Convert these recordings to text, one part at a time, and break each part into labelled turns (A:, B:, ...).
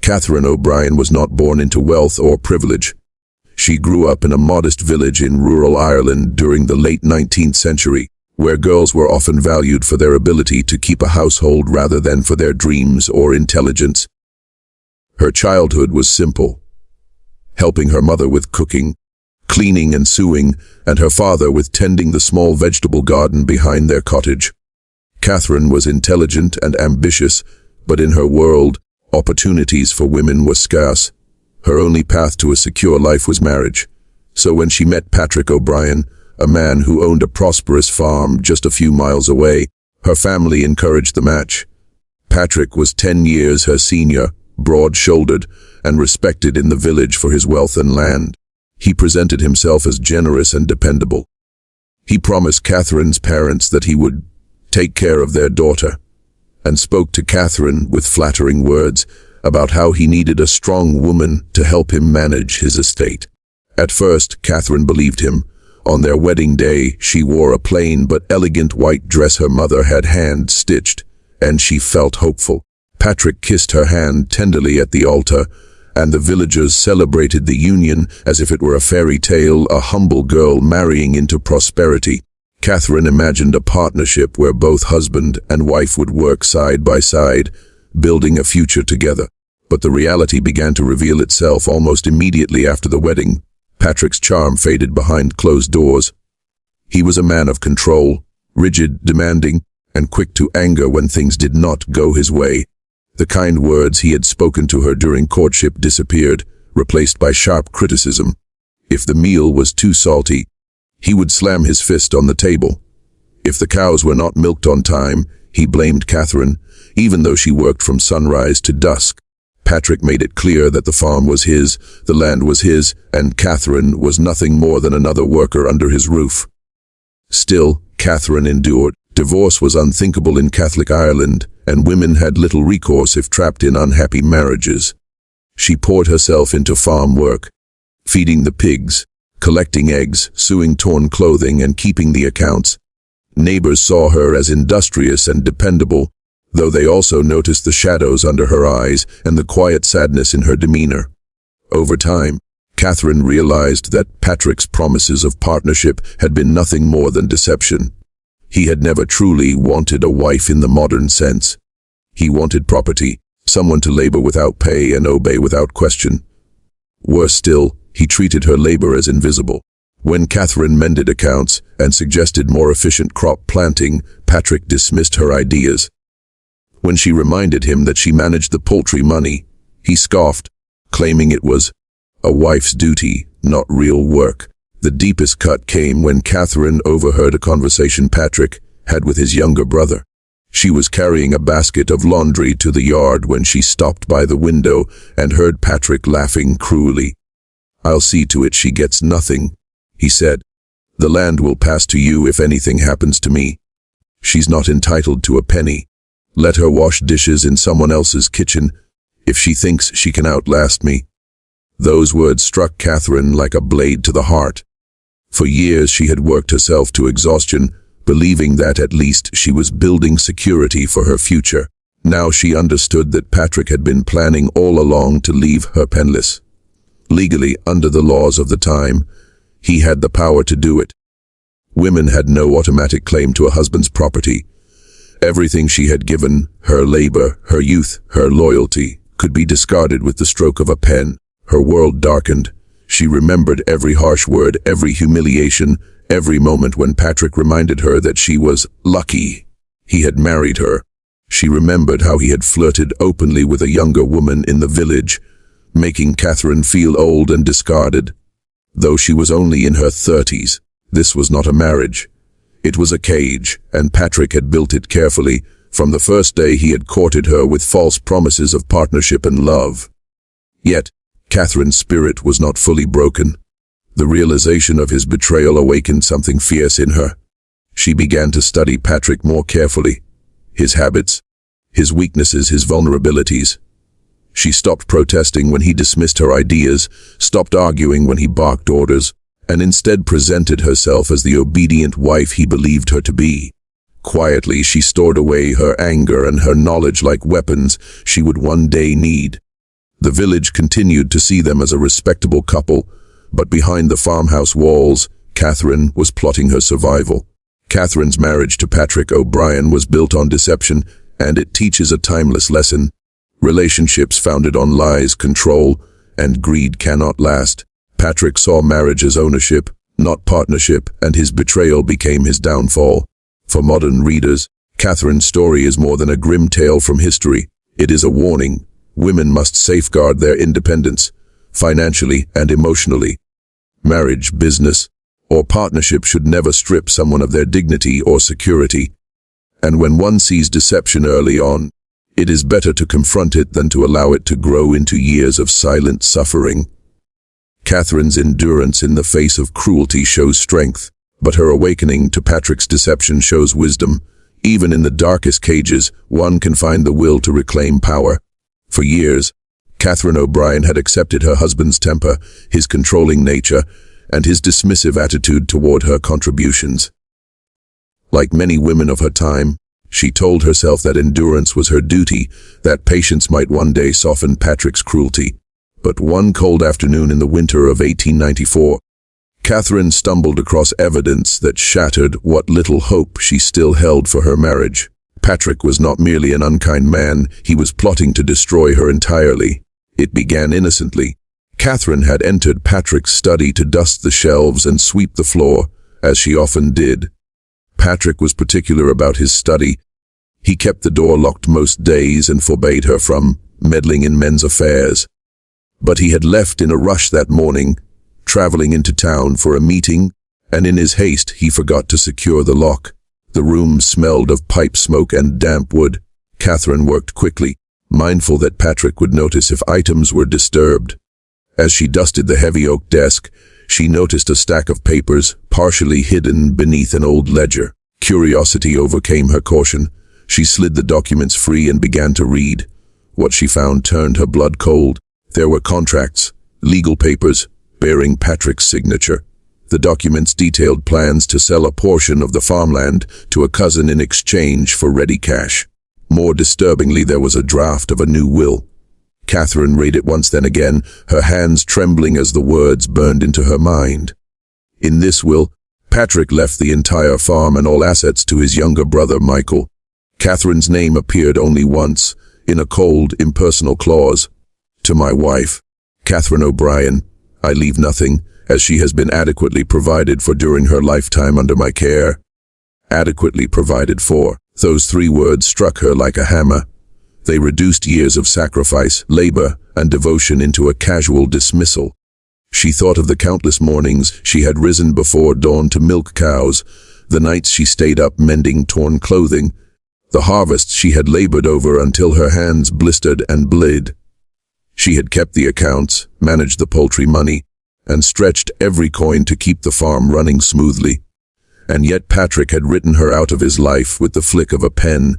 A: Catherine O'Brien was not born into wealth or privilege. She grew up in a modest village in rural Ireland during the late 19th century, where girls were often valued for their ability to keep a household rather than for their dreams or intelligence. Her childhood was simple, helping her mother with cooking, cleaning and sewing, and her father with tending the small vegetable garden behind their cottage. Catherine was intelligent and ambitious, but in her world, opportunities for women were scarce. Her only path to a secure life was marriage. So when she met Patrick O'Brien, a man who owned a prosperous farm just a few miles away, her family encouraged the match. Patrick was 10 years her senior, broad-shouldered, and respected in the village for his wealth and land. He presented himself as generous and dependable. He promised Catherine's parents that he would take care of their daughter, and spoke to Catherine with flattering words about how he needed a strong woman to help him manage his estate. At first, Catherine believed him. On their wedding day, she wore a plain but elegant white dress her mother had hand-stitched, and she felt hopeful. Patrick kissed her hand tenderly at the altar, and the villagers celebrated the union as if it were a fairy tale, a humble girl marrying into prosperity. Catherine imagined a partnership where both husband and wife would work side by side, building a future together. But the reality began to reveal itself almost immediately after the wedding. Patrick's charm faded behind closed doors. He was a man of control, rigid, demanding, and quick to anger when things did not go his way. The kind words he had spoken to her during courtship disappeared, replaced by sharp criticism. If the meal was too salty, he would slam his fist on the table. If the cows were not milked on time, he blamed Catherine, even though she worked from sunrise to dusk. Patrick made it clear that the farm was his, the land was his, and Catherine was nothing more than another worker under his roof. Still, Catherine endured. Divorce was unthinkable in Catholic Ireland, and women had little recourse if trapped in unhappy marriages. She poured herself into farm work, feeding the pigs, collecting eggs, sewing torn clothing, and keeping the accounts. Neighbors saw her as industrious and dependable, though they also noticed the shadows under her eyes and the quiet sadness in her demeanor. Over time, Catherine realized that Patrick's promises of partnership had been nothing more than deception. He had never truly wanted a wife in the modern sense. He wanted property, someone to labor without pay and obey without question. Worse still, he treated her labor as invisible. When Catherine mended accounts and suggested more efficient crop planting, Patrick dismissed her ideas. When she reminded him that she managed the poultry money, he scoffed, claiming it was a wife's duty, not real work. The deepest cut came when Catherine overheard a conversation Patrick had with his younger brother. She was carrying a basket of laundry to the yard when she stopped by the window and heard Patrick laughing cruelly. "I'll see to it she gets nothing," he said. "The land will pass to you if anything happens to me. She's not entitled to a penny. Let her wash dishes in someone else's kitchen if she thinks she can outlast me." Those words struck Catherine like a blade to the heart. For years she had worked herself to exhaustion, believing that at least she was building security for her future. Now she understood that Patrick had been planning all along to leave her penniless. Legally, under the laws of the time, he had the power to do it. Women had no automatic claim to a husband's property. Everything she had given, her labor, her youth, her loyalty, could be discarded with the stroke of a pen. Her world darkened. She remembered every harsh word, every humiliation, every moment when Patrick reminded her that she was lucky he had married her. She remembered how he had flirted openly with a younger woman in the village, making Catherine feel old and discarded. Though she was only in her 30s, this was not a marriage. It was a cage, and Patrick had built it carefully. From the first day he had courted her with false promises of partnership and love. Yet, Catherine's spirit was not fully broken. The realization of his betrayal awakened something fierce in her. She began to study Patrick more carefully, his habits, his weaknesses, his vulnerabilities. She stopped protesting when he dismissed her ideas, stopped arguing when he barked orders, and instead presented herself as the obedient wife he believed her to be. Quietly, she stored away her anger and her knowledge like weapons she would one day need. The village continued to see them as a respectable couple, but behind the farmhouse walls, Catherine was plotting her survival. Catherine's marriage to Patrick O'Brien was built on deception, and it teaches a timeless lesson. Relationships founded on lies, control, and greed cannot last. Patrick saw marriage as ownership, not partnership, and his betrayal became his downfall. For modern readers, Catherine's story is more than a grim tale from history. It is a warning. Women must safeguard their independence, financially and emotionally. Marriage, business, or partnership should never strip someone of their dignity or security. And when one sees deception early on, it is better to confront it than to allow it to grow into years of silent suffering. Catherine's endurance in the face of cruelty shows strength, but her awakening to Patrick's deception shows wisdom. Even in the darkest cages, one can find the will to reclaim power. For years, Catherine O'Brien had accepted her husband's temper, his controlling nature, and his dismissive attitude toward her contributions. Like many women of her time, she told herself that endurance was her duty, that patience might one day soften Patrick's cruelty. But one cold afternoon in the winter of 1894, Catherine stumbled across evidence that shattered what little hope she still held for her marriage. Patrick was not merely an unkind man, he was plotting to destroy her entirely. It began innocently. Catherine had entered Patrick's study to dust the shelves and sweep the floor, as she often did. Patrick was particular about his study. He kept the door locked most days and forbade her from meddling in men's affairs. But he had left in a rush that morning, traveling into town for a meeting, and in his haste he forgot to secure the lock. The room smelled of pipe smoke and damp wood. Catherine worked quickly, mindful that Patrick would notice if items were disturbed. As she dusted the heavy oak desk, she noticed a stack of papers partially hidden beneath an old ledger. Curiosity overcame her caution. She slid the documents free and began to read. What she found turned her blood cold. There were contracts, legal papers, bearing Patrick's signature. The documents detailed plans to sell a portion of the farmland to a cousin in exchange for ready cash. More disturbingly, there was a draft of a new will. Catherine read it once, then again, her hands trembling as the words burned into her mind. In this will, Patrick left the entire farm and all assets to his younger brother, Michael. Catherine's name appeared only once, in a cold, impersonal clause. To my wife, Catherine O'Brien, I leave nothing, as she has been adequately provided for during her lifetime under my care. Adequately provided for. Those three words struck her like a hammer. They reduced years of sacrifice, labor, and devotion into a casual dismissal. She thought of the countless mornings she had risen before dawn to milk cows, the nights she stayed up mending torn clothing, the harvests she had labored over until her hands blistered and bled. She had kept the accounts, managed the poultry money, and stretched every coin to keep the farm running smoothly. And yet Patrick had written her out of his life with the flick of a pen,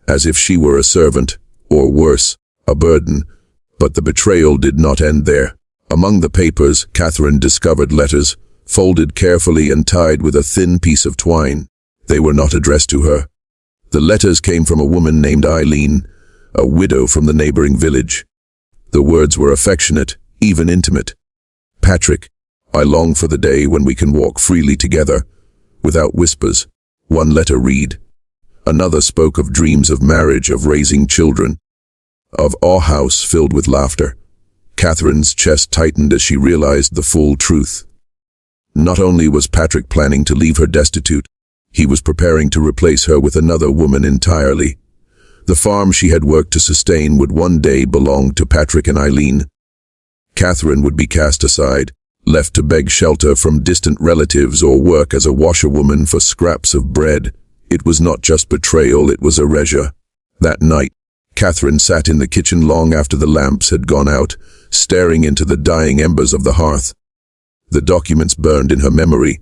A: as if she were a servant, or worse, a burden. But the betrayal did not end there. Among the papers, Catherine discovered letters, folded carefully and tied with a thin piece of twine. They were not addressed to her. The letters came from a woman named Eileen, a widow from the neighboring village. The words were affectionate, even intimate. Patrick, I long for the day when we can walk freely together, without whispers. One letter read. Another spoke of dreams of marriage, of raising children, of a house filled with laughter. Catherine's chest tightened as she realized the full truth. Not only was Patrick planning to leave her destitute, he was preparing to replace her with another woman entirely. The farm she had worked to sustain would one day belong to Patrick and Eileen. Catherine would be cast aside, left to beg shelter from distant relatives or work as a washerwoman for scraps of bread. It was not just betrayal, it was erasure. That night, Catherine sat in the kitchen long after the lamps had gone out, staring into the dying embers of the hearth. The documents burned in her memory.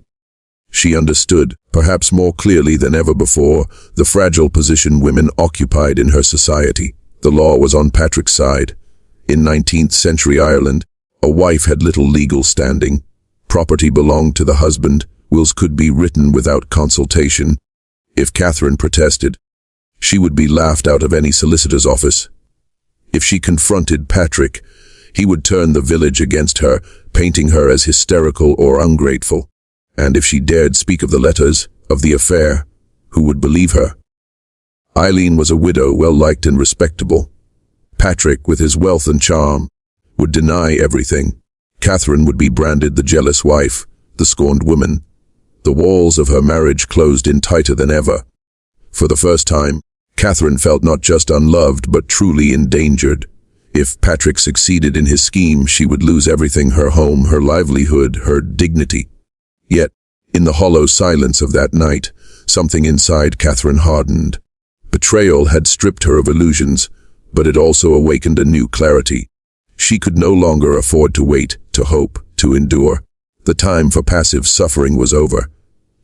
A: She understood, perhaps more clearly than ever before, the fragile position women occupied in her society. The law was on Patrick's side. In 19th century Ireland, a wife had little legal standing. Property belonged to the husband. Wills could be written without consultation. If Catherine protested, she would be laughed out of any solicitor's office. If she confronted Patrick, He would turn the village against her, painting her as hysterical or ungrateful. And if she dared speak of the letters, of the affair, who would believe her? Eileen was a widow, well-liked and respectable. Patrick, with his wealth and charm, would deny everything. Catherine would be branded the jealous wife, the scorned woman. The walls of her marriage closed in tighter than ever. For the first time, Catherine felt not just unloved, but truly endangered. If Patrick succeeded in his scheme, she would lose everything: her home, her livelihood, her dignity. Yet, in the hollow silence of that night, something inside Catherine hardened. Betrayal had stripped her of illusions, but it also awakened a new clarity. She could no longer afford to wait, to hope, to endure. The time for passive suffering was over.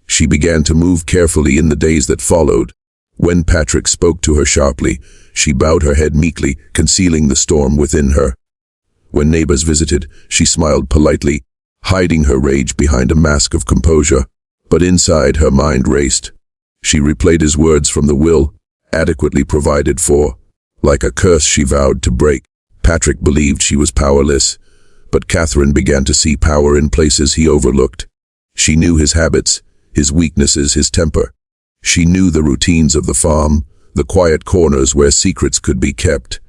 A: She began to move carefully in the days that followed. When Patrick spoke to her sharply, she bowed her head meekly, concealing the storm within her. When neighbors visited, she smiled politely, hiding her rage behind a mask of composure. But inside, her mind raced. She replayed his words from the will, adequately provided for. Like a curse she vowed to break. Patrick believed she was powerless, but Catherine began to see power in places he overlooked. She knew his habits, his weaknesses, his temper. She knew the routines of the farm, the quiet corners where secrets could be kept,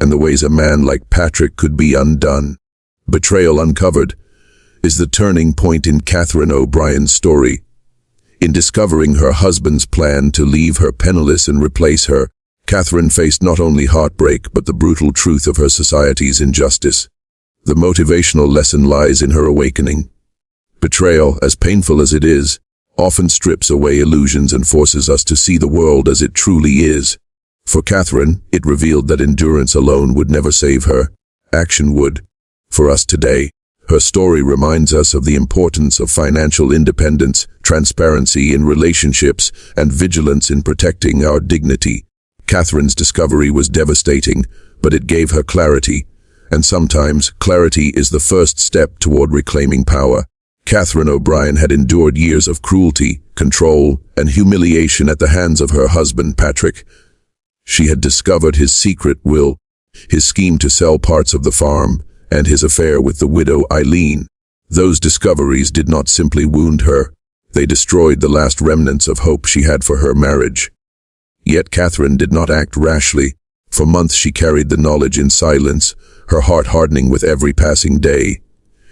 A: and the ways a man like Patrick could be undone. Betrayal Uncovered is the turning point in Catherine O'Brien's story. In discovering her husband's plan to leave her penniless and replace her, Catherine faced not only heartbreak but the brutal truth of her society's injustice. The motivational lesson lies in her awakening. Betrayal, as painful as it is, often strips away illusions and forces us to see the world as it truly is. For Catherine, it revealed that endurance alone would never save her. Action would. For us today, her story reminds us of the importance of financial independence, transparency in relationships, and vigilance in protecting our dignity. Catherine's discovery was devastating, but it gave her clarity, and sometimes clarity is the first step toward reclaiming power. Catherine O'Brien had endured years of cruelty, control, and humiliation at the hands of her husband, Patrick. She had discovered his secret will, his scheme to sell parts of the farm, and his affair with the widow Eileen. Those discoveries did not simply wound her, they destroyed the last remnants of hope she had for her marriage. Yet Catherine did not act rashly. For months she carried the knowledge in silence, her heart hardening with every passing day.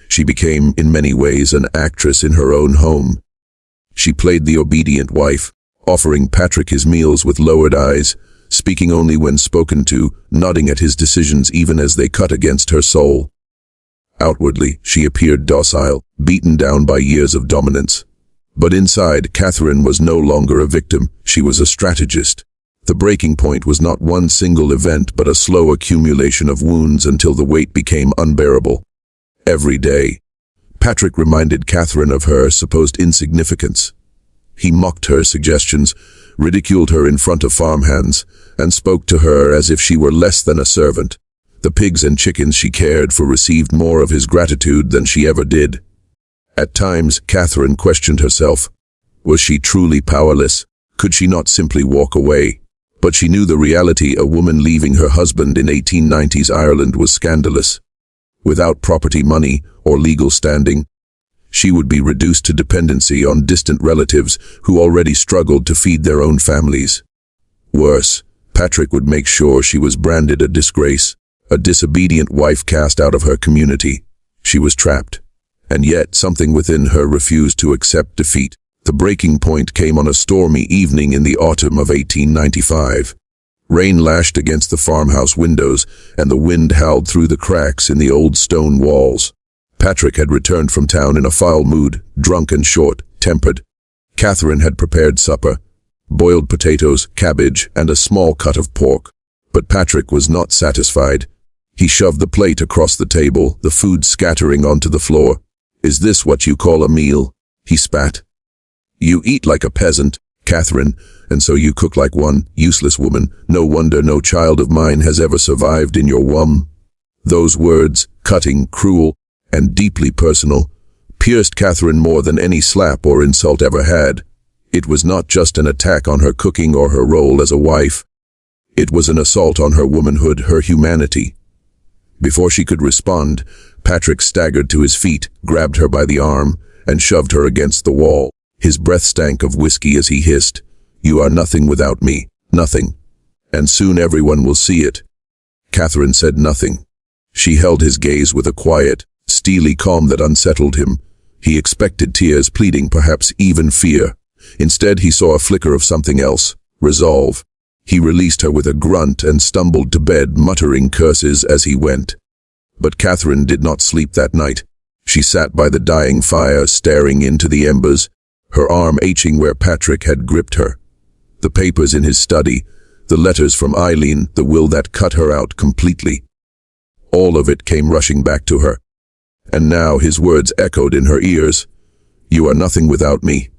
A: She became, in many ways, an actress in her own home. She played the obedient wife, offering Patrick his meals with lowered eyes, speaking only when spoken to, nodding at his decisions even as they cut against her soul. Outwardly, she appeared docile, beaten down by years of dominance. But inside, Catherine was no longer a victim, she was a strategist. The breaking point was not one single event, but a slow accumulation of wounds until the weight became unbearable. Every day, Patrick reminded Catherine of her supposed insignificance. He mocked her suggestions, ridiculed her in front of farmhands, and spoke to her as if she were less than a servant. The pigs and chickens she cared for received more of his gratitude than she ever did. At times, Catherine questioned herself. Was she truly powerless? Could she not simply walk away? But she knew the reality: a woman leaving her husband in 1890s Ireland was scandalous. Without property, money, or legal standing, she would be reduced to dependency on distant relatives who already struggled to feed their own families. Worse, Patrick would make sure she was branded a disgrace, a disobedient wife cast out of her community. She was trapped. And yet something within her refused to accept defeat. The breaking point came on a stormy evening in the autumn of 1895. Rain lashed against the farmhouse windows, and the wind howled through the cracks in the old stone walls. Patrick had returned from town in a foul mood, drunk and short-tempered. Catherine had prepared supper: boiled potatoes, cabbage, and a small cut of pork. But Patrick was not satisfied. He shoved the plate across the table, the food scattering onto the floor. "Is this what you call a meal?" he spat. "You eat like a peasant, Catherine, and so you cook like one, useless woman. No wonder no child of mine has ever survived in your womb." Those words, cutting, cruel, and deeply personal, pierced Catherine more than any slap or insult ever had. It was not just an attack on her cooking or her role as a wife. It was an assault on her womanhood, her humanity. Before she could respond, Patrick staggered to his feet, grabbed her by the arm, and shoved her against the wall. His breath stank of whiskey as he hissed, "You are nothing without me, nothing. And soon everyone will see it." Catherine said nothing. She held his gaze with a quiet, steely calm that unsettled him. He expected tears, pleading, perhaps even fear. Instead, he saw a flicker of something else, resolve. He released her with a grunt and stumbled to bed, muttering curses as he went. But Catherine did not sleep that night. She sat by the dying fire, staring into the embers, her arm aching where Patrick had gripped her. The papers in his study, the letters from Eileen, the will that cut her out completely. All of it came rushing back to her. And now his words echoed in her ears. "You are nothing without me."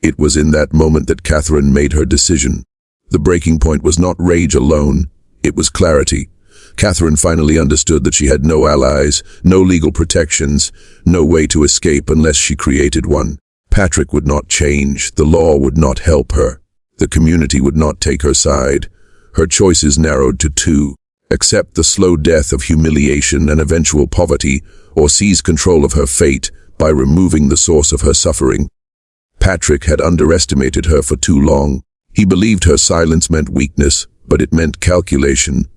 A: It was in that moment that Catherine made her decision. The breaking point was not rage alone, it was clarity. Catherine finally understood that she had no allies, no legal protections, no way to escape unless she created one. Patrick would not change, the law would not help her. The community would not take her side. Her choices narrowed to two: accept the slow death of humiliation and eventual poverty, or seize control of her fate by removing the source of her suffering. Patrick had underestimated her for too long. He believed her silence meant weakness, but it meant calculation.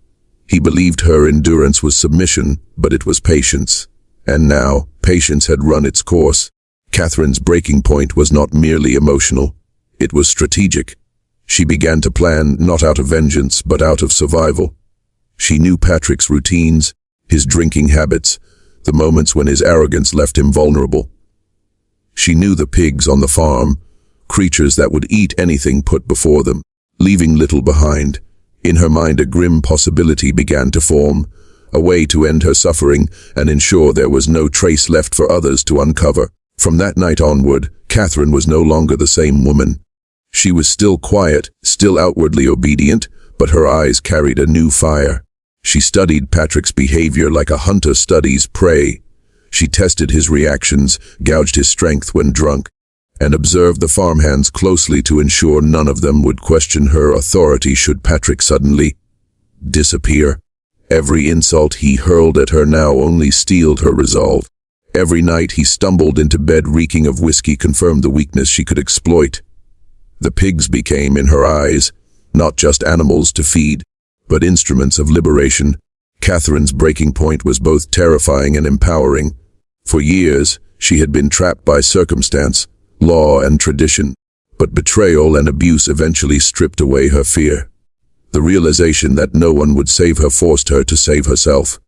A: He believed her endurance was submission, but it was patience. And now, patience had run its course. Catherine's breaking point was not merely emotional. It was strategic. She began to plan not out of vengeance, but out of survival. She knew Patrick's routines, his drinking habits, the moments when his arrogance left him vulnerable. She knew the pigs on the farm, creatures that would eat anything put before them, leaving little behind. In her mind, a grim possibility began to form, a way to end her suffering and ensure there was no trace left for others to uncover. From that night onward, Catherine was no longer the same woman. She was still quiet, still outwardly obedient, but her eyes carried a new fire. She studied Patrick's behavior like a hunter studies prey. She tested his reactions, gauged his strength when drunk, and observed the farmhands closely to ensure none of them would question her authority should Patrick suddenly disappear. Every insult he hurled at her now only steeled her resolve. Every night he stumbled into bed reeking of whiskey confirmed the weakness she could exploit. The pigs became, in her eyes, not just animals to feed, but instruments of liberation. Catherine's breaking point was both terrifying and empowering. For years, she had been trapped by circumstance, law and tradition, but betrayal and abuse eventually stripped away her fear. The realization that no one would save her forced her to save herself.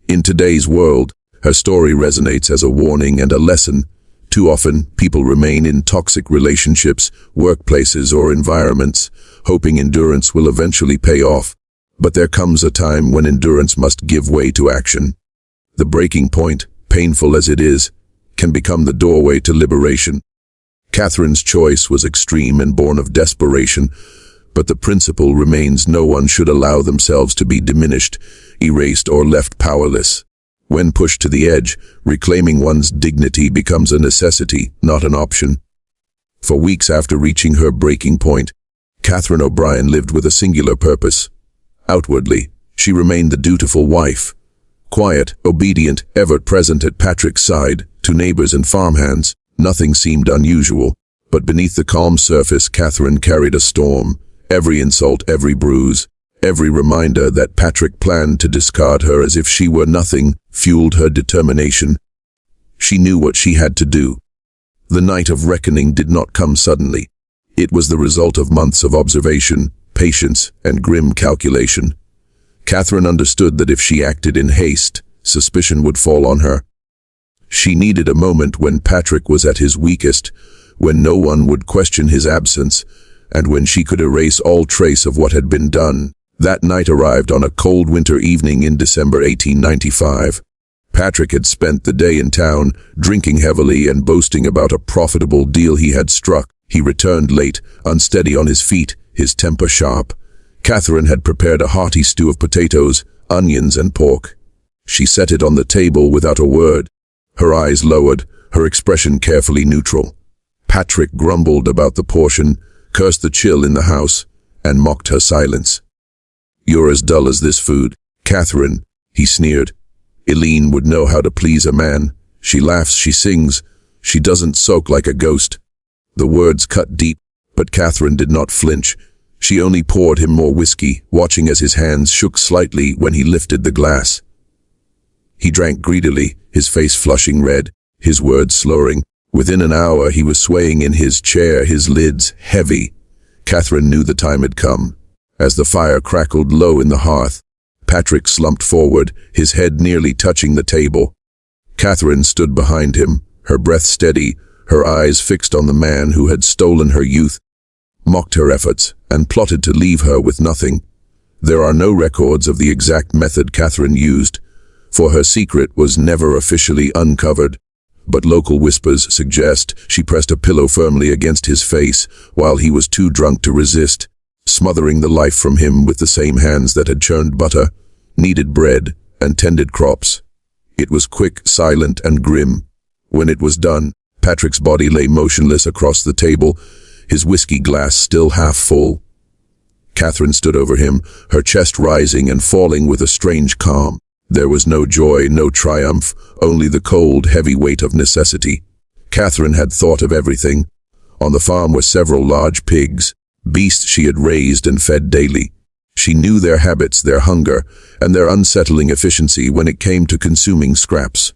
A: In today's world, her story resonates as a warning and a lesson. Too often, people remain in toxic relationships, workplaces, or environments, hoping endurance will eventually pay off. But there comes a time when endurance must give way to action. The breaking point, painful as it is, can become the doorway to liberation. Catherine's choice was extreme and born of desperation, but the principle remains: no one should allow themselves to be diminished, erased, or left powerless. When pushed to the edge, reclaiming one's dignity becomes a necessity, not an option. For weeks after reaching her breaking point, Catherine O'Brien lived with a singular purpose. Outwardly, she remained the dutiful wife, quiet, obedient, ever present at Patrick's side. To neighbors and farmhands, nothing seemed unusual, but beneath the calm surface, Catherine carried a storm. Every insult, every bruise, every reminder that Patrick planned to discard her as if she were nothing, fueled her determination. She knew what she had to do. The night of reckoning did not come suddenly. It was the result of months of observation, patience, and grim calculation. Catherine understood that if she acted in haste, suspicion would fall on her. She needed a moment when Patrick was at his weakest, when no one would question his absence, and when she could erase all trace of what had been done. That night arrived on a cold winter evening in December 1895. Patrick had spent the day in town, drinking heavily and boasting about a profitable deal he had struck. He returned late, unsteady on his feet, his temper sharp. Catherine had prepared a hearty stew of potatoes, onions, and pork. She set it on the table without a word, her eyes lowered, her expression carefully neutral. Patrick grumbled about the portion, cursed the chill in the house, and mocked her silence. "You're as dull as this food, Catherine," he sneered. Eileen would know how to please a man. She laughs, she sings, she doesn't sulk like a ghost. The words cut deep, but Catherine did not flinch. She only poured him more whiskey, watching as his hands shook slightly when he lifted the glass. He drank greedily, his face flushing red, his words slurring. Within an hour he was swaying in his chair, his lids heavy. Catherine knew the time had come. As the fire crackled low in the hearth, Patrick slumped forward, his head nearly touching the table. Catherine stood behind him, her breath steady, her eyes fixed on the man who had stolen her youth, mocked her efforts, and plotted to leave her with nothing. There are no records of the exact method Catherine used, for her secret was never officially uncovered, but local whispers suggest she pressed a pillow firmly against his face while he was too drunk to resist, smothering the life from him with the same hands that had churned butter, kneaded bread, and tended crops. It was quick, silent, and grim. When it was done, Patrick's body lay motionless across the table, his whiskey glass still half full. Catherine stood over him, her chest rising and falling with a strange calm. There was no joy, no triumph, only the cold, heavy weight of necessity. Catherine had thought of everything. On the farm were several large pigs, beasts she had raised and fed daily. She knew their habits, their hunger, and their unsettling efficiency when it came to consuming scraps.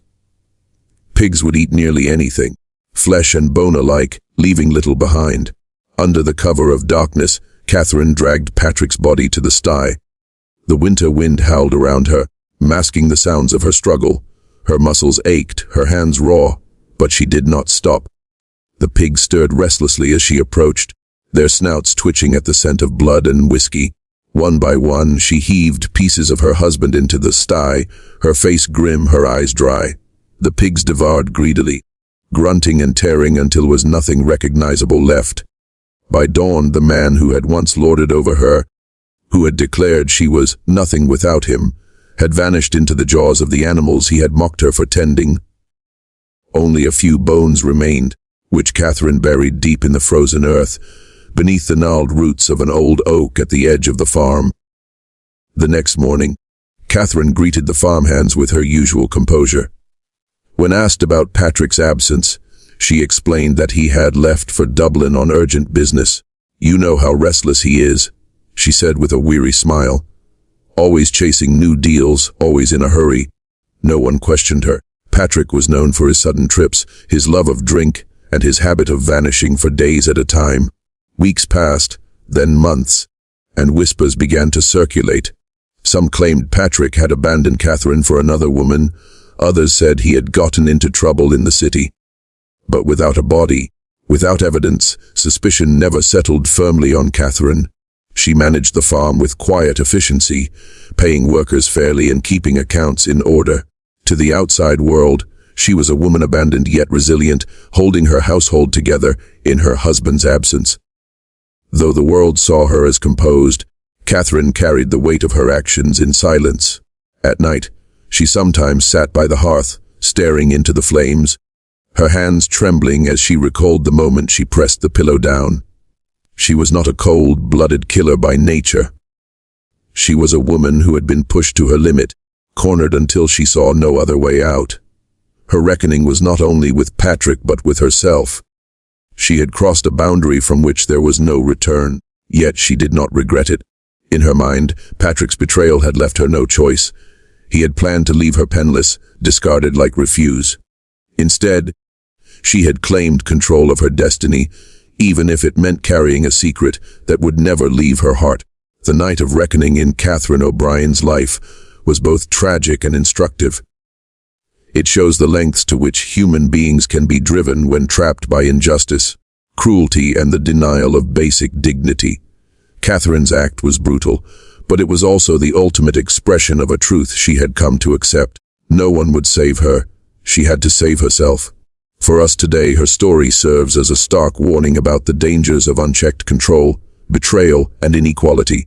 A: Pigs would eat nearly anything, flesh and bone alike, leaving little behind. Under the cover of darkness, Catherine dragged Patrick's body to the sty. The winter wind howled around her, masking the sounds of her struggle. Her muscles ached, her hands raw, but she did not stop. The pigs stirred restlessly as she approached, their snouts twitching at the scent of blood and whiskey. One by one, she heaved pieces of her husband into the sty, her face grim, her eyes dry. The pigs devoured greedily, grunting and tearing until there was nothing recognizable left. By dawn, the man who had once lorded over her, who had declared she was nothing without him, had vanished into the jaws of the animals he had mocked her for tending. Only a few bones remained, which Catherine buried deep in the frozen earth, beneath the gnarled roots of an old oak at the edge of the farm. The next morning, Catherine greeted the farmhands with her usual composure. When asked about Patrick's absence, she explained that he had left for Dublin on urgent business. "You know how restless he is," she said with a weary smile. "Always chasing new deals, always in a hurry." No one questioned her. Patrick was known for his sudden trips, his love of drink, and his habit of vanishing for days at a time. Weeks passed, then months, and whispers began to circulate. Some claimed Patrick had abandoned Catherine for another woman, others said he had gotten into trouble in the city. But without a body, without evidence, suspicion never settled firmly on Catherine. She managed the farm with quiet efficiency, paying workers fairly and keeping accounts in order. To the outside world, she was a woman abandoned yet resilient, holding her household together in her husband's absence. Though the world saw her as composed, Catherine carried the weight of her actions in silence. At night, she sometimes sat by the hearth, staring into the flames, her hands trembling as she recalled the moment she pressed the pillow down. She was not a cold-blooded killer by nature. She was a woman who had been pushed to her limit, cornered until she saw no other way out. Her reckoning was not only with Patrick but with herself. She had crossed a boundary from which there was no return, yet she did not regret it. In her mind, Patrick's betrayal had left her no choice. He had planned to leave her penniless, discarded like refuse. Instead, she had claimed control of her destiny, even if it meant carrying a secret that would never leave her heart. The night of reckoning in Catherine O'Brien's life was both tragic and instructive. It shows the lengths to which human beings can be driven when trapped by injustice, cruelty, and the denial of basic dignity. Catherine's act was brutal, but it was also the ultimate expression of a truth she had come to accept. No one would save her. She had to save herself. For us today, her story serves as a stark warning about the dangers of unchecked control, betrayal, and inequality.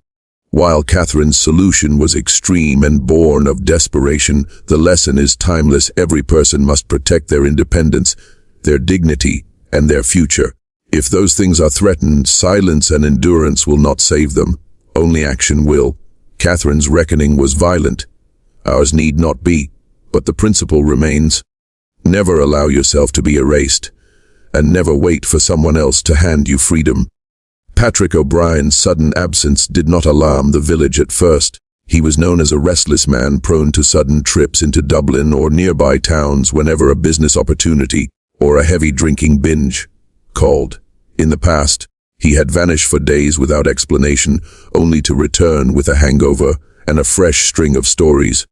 A: While Catherine's solution was extreme and born of desperation, the lesson is timeless. Every person must protect their independence, their dignity, and their future. If those things are threatened, silence and endurance will not save them. Only action will. Catherine's reckoning was violent. Ours need not be. But the principle remains: never allow yourself to be erased, and never wait for someone else to hand you freedom. Patrick O'Brien's sudden absence did not alarm the village at first. He was known as a restless man prone to sudden trips into Dublin or nearby towns whenever a business opportunity or a heavy drinking binge called. In the past, he had vanished for days without explanation, only to return with a hangover and a fresh string of stories.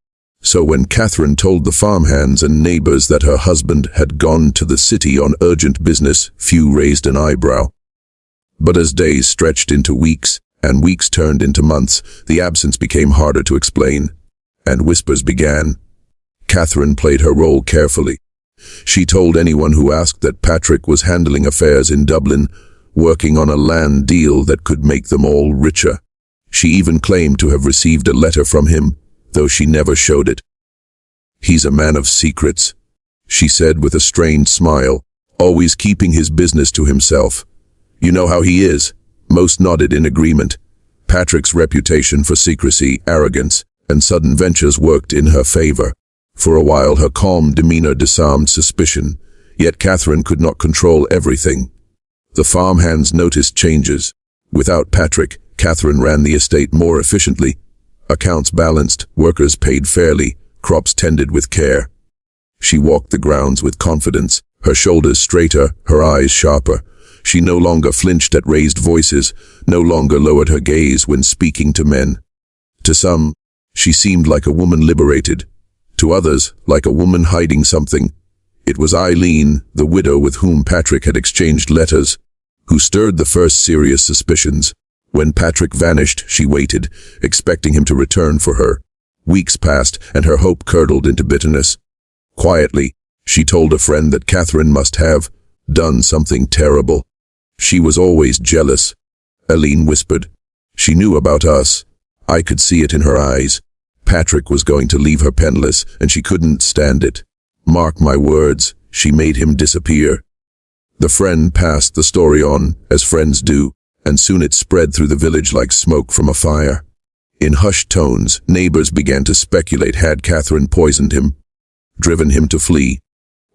A: So when Catherine told the farmhands and neighbors that her husband had gone to the city on urgent business, few raised an eyebrow. But as days stretched into weeks, and weeks turned into months, the absence became harder to explain, and whispers began. Catherine played her role carefully. She told anyone who asked that Patrick was handling affairs in Dublin, working on a land deal that could make them all richer. She even claimed to have received a letter from him, though she never showed it. "He's a man of secrets," she said with a strained smile, "always keeping his business to himself. You know how he is." Most nodded in agreement. Patrick's reputation for secrecy, arrogance, and sudden ventures worked in her favor. For a while her calm demeanor disarmed suspicion, yet Catherine could not control everything. The farmhands noticed changes. Without Patrick, Catherine ran the estate more efficiently. Accounts balanced, workers paid fairly, crops tended with care. She walked the grounds with confidence, her shoulders straighter, her eyes sharper. She no longer flinched at raised voices, no longer lowered her gaze when speaking to men. To some, she seemed like a woman liberated. To others, like a woman hiding something. It was Eileen, the widow with whom Patrick had exchanged letters, who stirred the first serious suspicions. When Patrick vanished, she waited, expecting him to return for her. Weeks passed, and her hope curdled into bitterness. Quietly, she told a friend that Catherine must have done something terrible. "She was always jealous," Eileen whispered. "She knew about us. I could see it in her eyes. Patrick was going to leave her penniless, and she couldn't stand it. Mark my words, she made him disappear." The friend passed the story on, as friends do, and soon it spread through the village like smoke from a fire. In hushed tones, neighbors began to speculate had Catherine poisoned him, driven him to flee,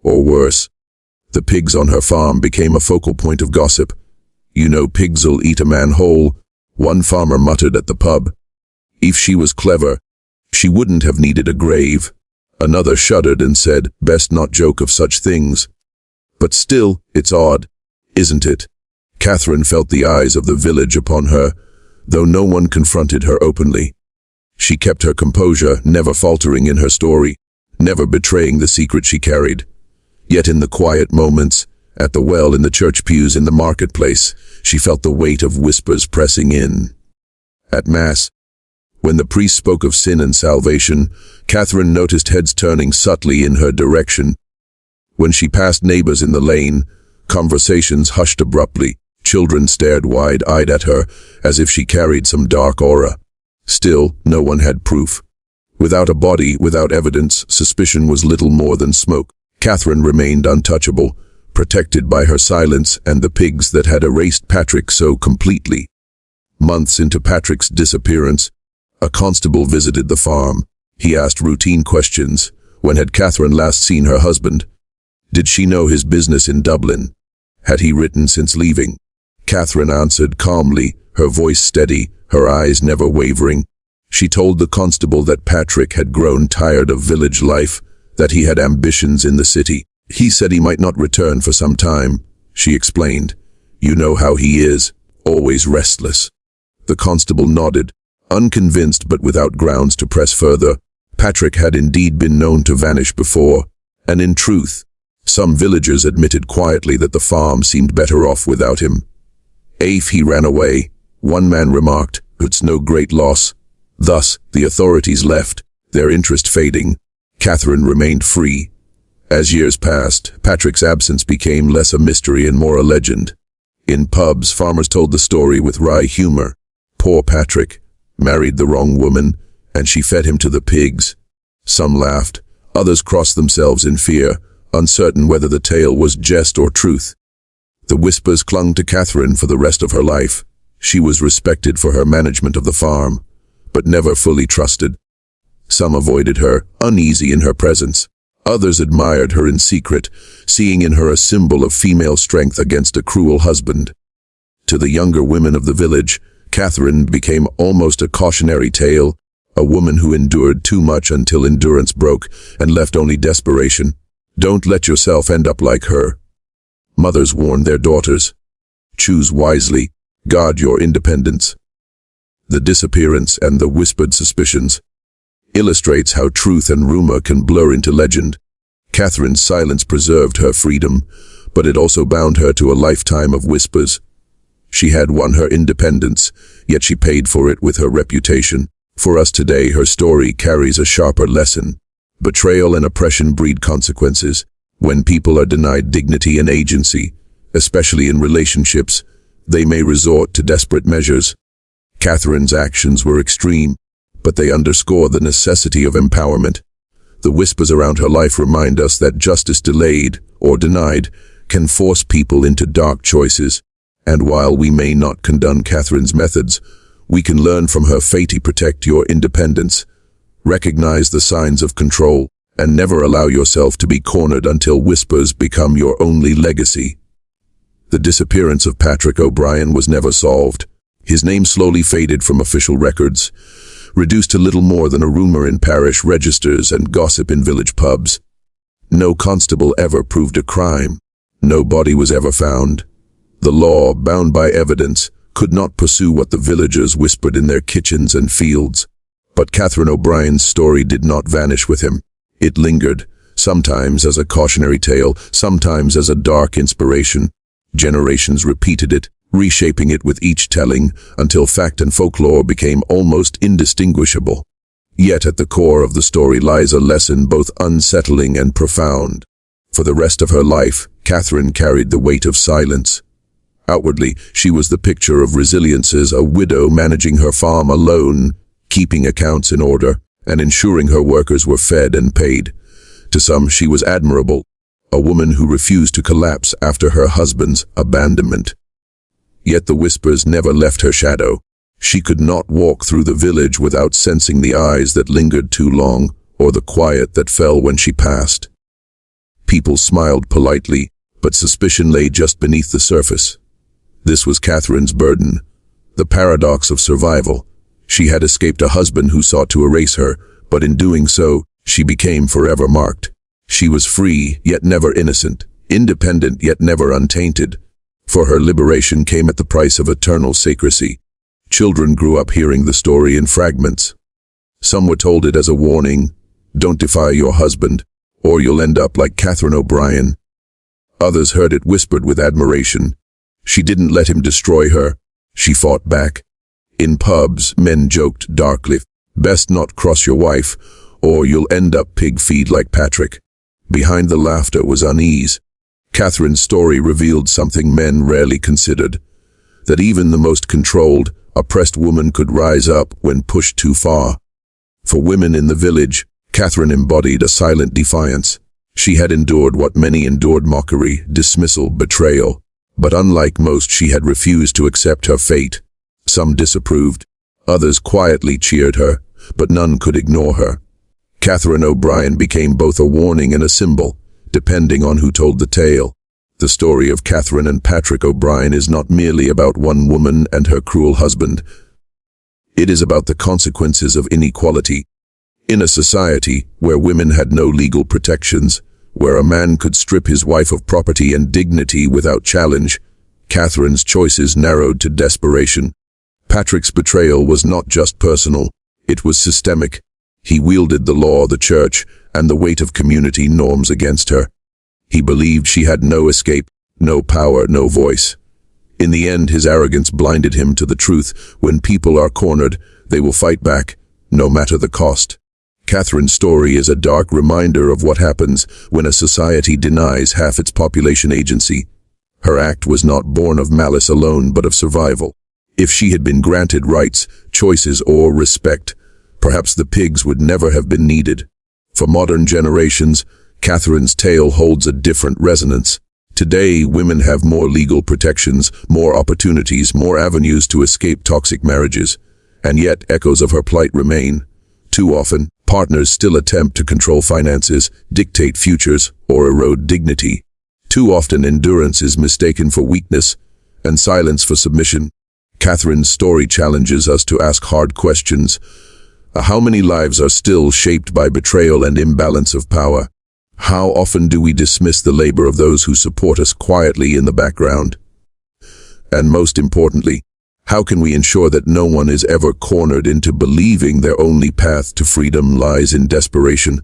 A: or worse. The pigs on her farm became a focal point of gossip. "You know pigs'll eat a man whole," one farmer muttered at the pub. "If she was clever, she wouldn't have needed a grave." Another shuddered and said, "Best not joke of such things." But still, it's odd, isn't it? Catherine felt the eyes of the village upon her, though no one confronted her openly. She kept her composure, never faltering in her story, never betraying the secret she carried. Yet in the quiet moments, at the well, in the church pews, in the marketplace, she felt the weight of whispers pressing in. At Mass, when the priest spoke of sin and salvation, Catherine noticed heads turning subtly in her direction. When she passed neighbors in the lane, conversations hushed abruptly. Children stared wide-eyed at her, as if she carried some dark aura. Still, no one had proof. Without a body, without evidence, suspicion was little more than smoke. Catherine remained untouchable, protected by her silence and the pigs that had erased Patrick so completely. Months into Patrick's disappearance, a constable visited the farm. He asked routine questions. When had Catherine last seen her husband? Did she know his business in Dublin? Had he written since leaving? Catherine answered calmly, her voice steady, her eyes never wavering. She told the constable that Patrick had grown tired of village life, that he had ambitions in the city. He said he might not return for some time, she explained. "You know how he is, always restless." The constable nodded, unconvinced but without grounds to press further. Patrick had indeed been known to vanish before, and in truth, some villagers admitted quietly that the farm seemed better off without him. "If he ran away," one man remarked, "it's no great loss." Thus, the authorities left, their interest fading. Catherine remained free. As years passed, Patrick's absence became less a mystery and more a legend. In pubs, farmers told the story with wry humor. Poor Patrick married the wrong woman, and she fed him to the pigs. Some laughed, others crossed themselves in fear, uncertain whether the tale was jest or truth. The whispers clung to Catherine for the rest of her life. She was respected for her management of the farm, but never fully trusted. Some avoided her, uneasy in her presence. Others admired her in secret, seeing in her a symbol of female strength against a cruel husband. To the younger women of the village, Catherine became almost a cautionary tale, a woman who endured too much until endurance broke and left only desperation. Don't let yourself end up like her. Mothers warned their daughters. Choose wisely, guard your independence. The disappearance and the whispered suspicions illustrates how truth and rumor can blur into legend. Catherine's silence preserved her freedom, but it also bound her to a lifetime of whispers. She had won her independence, yet she paid for it with her reputation. For us today, her story carries a sharper lesson. Betrayal and oppression breed consequences. When people are denied dignity and agency, especially in relationships, they may resort to desperate measures. Catherine's actions were extreme, but they underscore the necessity of empowerment. The whispers around her life remind us that justice delayed or denied can force people into dark choices. And while we may not condone Catherine's methods, we can learn from her fate. Protect your independence. Recognize the signs of control, and never allow yourself to be cornered until whispers become your only legacy. The disappearance of Patrick O'Brien was never solved. His name slowly faded from official records, reduced to little more than a rumor in parish registers and gossip in village pubs. No constable ever proved a crime. No body was ever found. The law, bound by evidence, could not pursue what the villagers whispered in their kitchens and fields. But Catherine O'Brien's story did not vanish with him. It lingered, sometimes as a cautionary tale, sometimes as a dark inspiration. Generations repeated it, reshaping it with each telling, until fact and folklore became almost indistinguishable. Yet at the core of the story lies a lesson both unsettling and profound. For the rest of her life, Catherine carried the weight of silence. Outwardly, she was the picture of resilience as a widow managing her farm alone, keeping accounts in order, and ensuring her workers were fed and paid. To some, she was admirable, a woman who refused to collapse after her husband's abandonment. Yet the whispers never left her shadow. She could not walk through the village without sensing the eyes that lingered too long, or the quiet that fell when she passed. People smiled politely, but suspicion lay just beneath the surface. This was Catherine's burden, the paradox of survival. She had escaped a husband who sought to erase her, but in doing so, she became forever marked. She was free, yet never innocent, independent, yet never untainted. For her liberation came at the price of eternal secrecy. Children grew up hearing the story in fragments. Some were told it as a warning, don't defy your husband, or you'll end up like Catherine O'Brien. Others heard it whispered with admiration. She didn't let him destroy her. She fought back. In pubs, men joked darkly, best not cross your wife, or you'll end up pig-feed like Patrick. Behind the laughter was unease. Catherine's story revealed something men rarely considered, that even the most controlled, oppressed woman could rise up when pushed too far. For women in the village, Catherine embodied a silent defiance. She had endured what many endured: mockery, dismissal, betrayal. But unlike most, she had refused to accept her fate. Some disapproved, others quietly cheered her, but none could ignore her. Catherine O'Brien became both a warning and a symbol, depending on who told the tale. The story of Catherine and Patrick O'Brien is not merely about one woman and her cruel husband. It is about the consequences of inequality. In a society where women had no legal protections, where a man could strip his wife of property and dignity without challenge, Catherine's choices narrowed to desperation. Patrick's betrayal was not just personal, it was systemic. He wielded the law, the church, and the weight of community norms against her. He believed she had no escape, no power, no voice. In the end, his arrogance blinded him to the truth. When people are cornered, they will fight back, no matter the cost. Catherine's story is a dark reminder of what happens when a society denies half its population agency. Her act was not born of malice alone, but of survival. If she had been granted rights, choices, or respect, perhaps the pigs would never have been needed. For modern generations, Catherine's tale holds a different resonance. Today, women have more legal protections, more opportunities, more avenues to escape toxic marriages, and yet echoes of her plight remain. Too often, partners still attempt to control finances, dictate futures, or erode dignity. Too often, endurance is mistaken for weakness, and silence for submission. Catherine's story challenges us to ask hard questions. How many lives are still shaped by betrayal and imbalance of power? How often do we dismiss the labor of those who support us quietly in the background? And most importantly, how can we ensure that no one is ever cornered into believing their only path to freedom lies in desperation?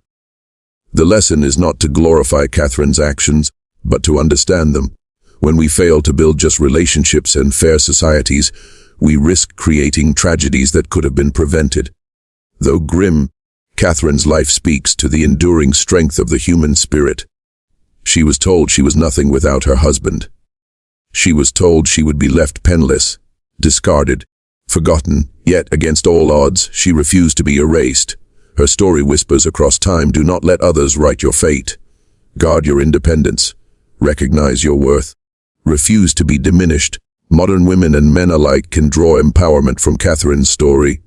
A: The lesson is not to glorify Catherine's actions, but to understand them. When we fail to build just relationships and fair societies, we risk creating tragedies that could have been prevented. Though grim, Catherine's life speaks to the enduring strength of the human spirit. She was told she was nothing without her husband. She was told she would be left penniless, discarded, forgotten, yet against all odds, she refused to be erased. Her story whispers across time, do not let others write your fate. Guard your independence. Recognize your worth. Refuse to be diminished. Modern women and men alike can draw empowerment from Catherine's story,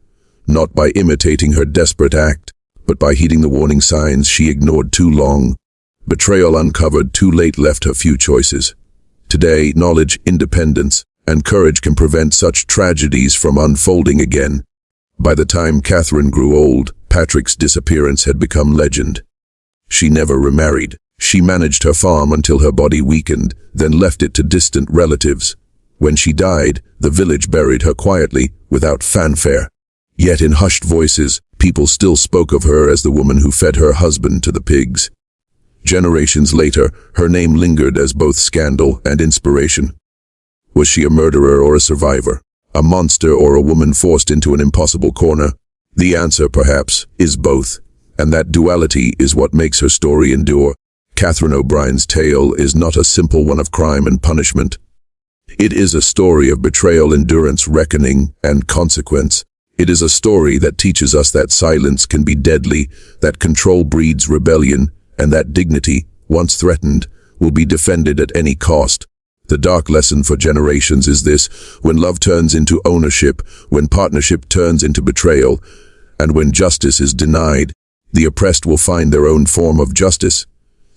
A: not by imitating her desperate act, but by heeding the warning signs she ignored too long. Betrayal uncovered too late left her few choices. Today, knowledge, independence, and courage can prevent such tragedies from unfolding again. By the time Catherine grew old, Patrick's disappearance had become legend. She never remarried. She managed her farm until her body weakened, then left it to distant relatives. When she died, the village buried her quietly, without fanfare. Yet in hushed voices, people still spoke of her as the woman who fed her husband to the pigs. Generations later, her name lingered as both scandal and inspiration. Was she a murderer or a survivor? A monster or a woman forced into an impossible corner? The answer, perhaps, is both. And that duality is what makes her story endure. Catherine O'Brien's tale is not a simple one of crime and punishment. It is a story of betrayal, endurance, reckoning, and consequence. It is a story that teaches us that silence can be deadly, that control breeds rebellion, and that dignity, once threatened, will be defended at any cost. The dark lesson for generations is this: when love turns into ownership, when partnership turns into betrayal, and when justice is denied, the oppressed will find their own form of justice,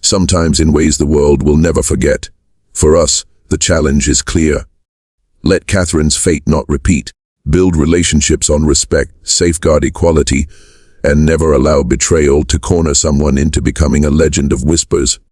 A: sometimes in ways the world will never forget. For us, the challenge is clear. Let Catherine's fate not repeat. Build relationships on respect, safeguard equality, and never allow betrayal to corner someone into becoming a legend of whispers.